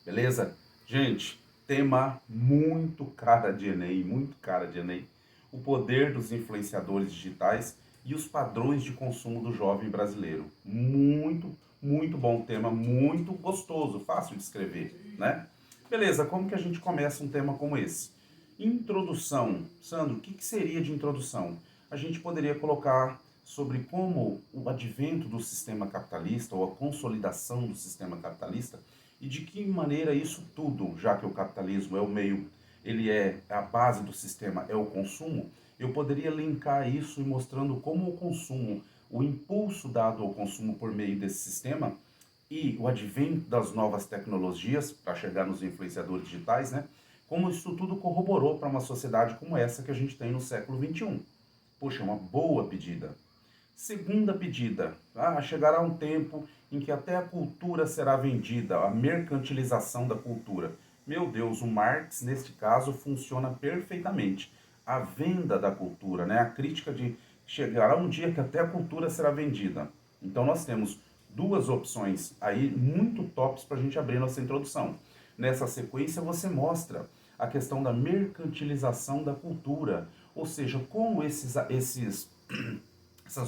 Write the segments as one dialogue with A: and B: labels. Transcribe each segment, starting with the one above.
A: Beleza? Gente, tema muito cara de Enem, muito cara de Enem. O poder dos influenciadores digitais e os padrões de consumo do jovem brasileiro. Muito bom tema, muito gostoso, fácil de escrever, né? Beleza, como que a gente começa um tema como esse? Introdução. Sandro, o que seria de introdução? A gente poderia colocar sobre como o advento do sistema capitalista ou a consolidação do sistema capitalista e de que maneira isso tudo, já que o capitalismo é o meio, ele é a base do sistema, é o consumo, eu poderia linkar isso e mostrando como o consumo, o impulso dado ao consumo por meio desse sistema e o advento das novas tecnologias para chegar nos influenciadores digitais, né? Como isso tudo corroborou para uma sociedade como essa que a gente tem no século XXI. Poxa, é uma boa pedida. Segunda pedida, chegará um tempo em que até a cultura será vendida, a mercantilização da cultura. Meu Deus, o Marx, neste caso, funciona perfeitamente. A venda da cultura, né? A crítica de chegará um dia que até a cultura será vendida. Então nós temos duas opções aí muito tops para a gente abrir nossa introdução. Nessa sequência você mostra a questão da mercantilização da cultura, ou seja, como essas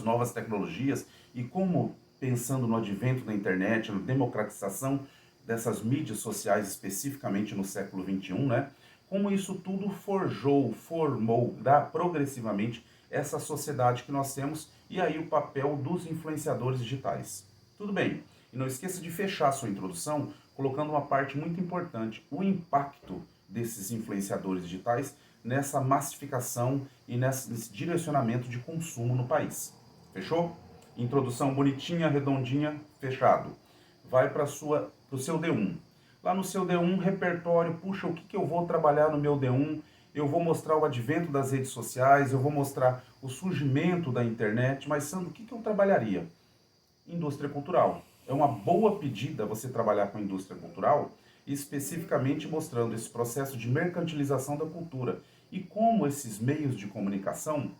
A: novas tecnologias e como, pensando no advento da internet, na democratização dessas mídias sociais, especificamente no século XXI, né? Como isso tudo formou progressivamente essa sociedade que nós temos e aí o papel dos influenciadores digitais. Tudo bem. E não esqueça de fechar a sua introdução colocando uma parte muito importante, o impacto desses influenciadores digitais nessa massificação e nesse direcionamento de consumo no país. Fechou? Introdução bonitinha, redondinha, fechado. Vai para o seu D1. Lá no seu D1, repertório, puxa, o que eu vou trabalhar no meu D1? Eu vou mostrar o advento das redes sociais, eu vou mostrar o surgimento da internet, mas Sandro, o que eu trabalharia? Indústria cultural. É uma boa pedida você trabalhar com indústria cultural, especificamente mostrando esse processo de mercantilização da cultura e como esses meios de comunicação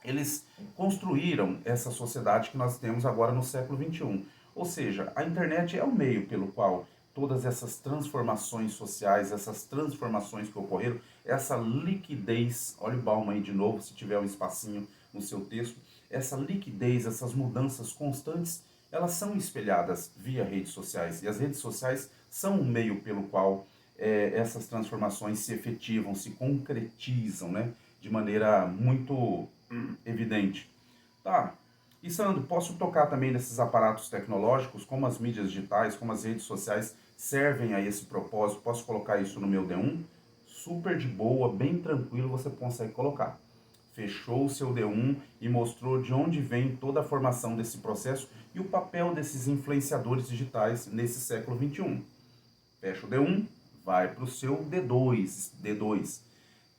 A: eles construíram essa sociedade que nós temos agora no século XXI. Ou seja, a internet é o meio pelo qual todas essas transformações sociais, essas transformações que ocorreram, essa liquidez, olha o Bauman aí de novo, se tiver um espacinho no seu texto, essa liquidez, essas mudanças constantes, elas são espelhadas via redes sociais. E as redes sociais são o meio pelo qual essas transformações se efetivam, se concretizam, né? De maneira muito evidente. Tá. E Sandro, posso tocar também nesses aparatos tecnológicos, como as mídias digitais, como as redes sociais servem a esse propósito? Posso colocar isso no meu D1? Super de boa, bem tranquilo, você consegue colocar. Fechou o seu D1 e mostrou de onde vem toda a formação desse processo e o papel desses influenciadores digitais nesse século XXI. Fecha o D1, vai para o seu D2. D2.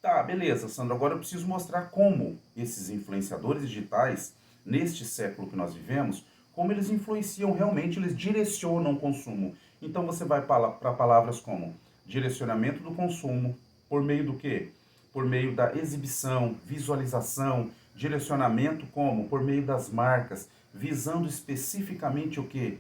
A: Tá, beleza, Sandro. Agora eu preciso mostrar como esses influenciadores digitais, neste século que nós vivemos, como eles influenciam realmente, eles direcionam o consumo. Então você vai para palavras como direcionamento do consumo, por meio do quê? Por meio da exibição, visualização, direcionamento como? Por meio das marcas, visando especificamente o quê?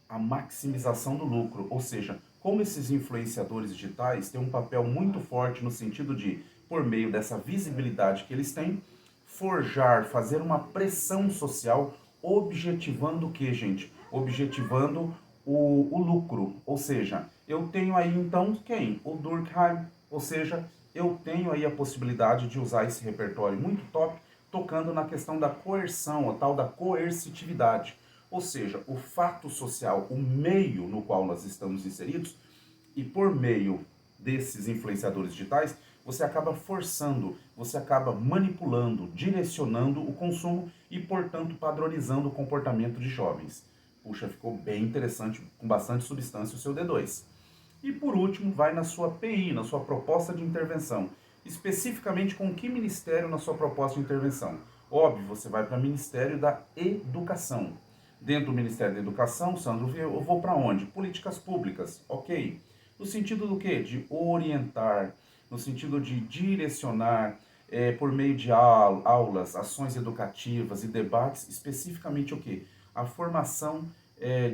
A: A maximização do lucro, ou seja, como esses influenciadores digitais têm um papel muito forte no sentido de, por meio dessa visibilidade que eles têm, forjar, fazer uma pressão social, objetivando o que, gente? Objetivando o lucro, ou seja, eu tenho aí então quem? O Durkheim, ou seja, eu tenho aí a possibilidade de usar esse repertório muito top, tocando na questão da coerção, a tal da coercitividade. Ou seja, o fato social, o meio no qual nós estamos inseridos, e por meio desses influenciadores digitais, você acaba forçando, você acaba manipulando, direcionando o consumo e, portanto, padronizando o comportamento de jovens. Puxa, ficou bem interessante, com bastante substância o seu D2. E por último, vai na sua PI, na sua proposta de intervenção. Especificamente com que ministério na sua proposta de intervenção? Óbvio, você vai para o Ministério da Educação. Dentro do Ministério da Educação, Sandro, eu vou para onde? Políticas públicas, ok. No sentido do quê? De orientar, no sentido de direcionar, por meio de aulas, ações educativas e debates, especificamente o quê? A formação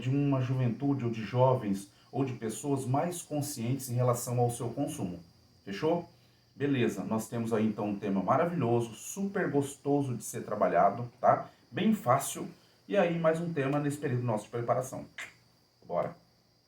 A: de uma juventude ou de jovens ou de pessoas mais conscientes em relação ao seu consumo. Fechou? Beleza, nós temos aí então um tema maravilhoso, super gostoso de ser trabalhado, tá? Bem fácil. E aí mais um tema nesse período nosso de preparação. Bora!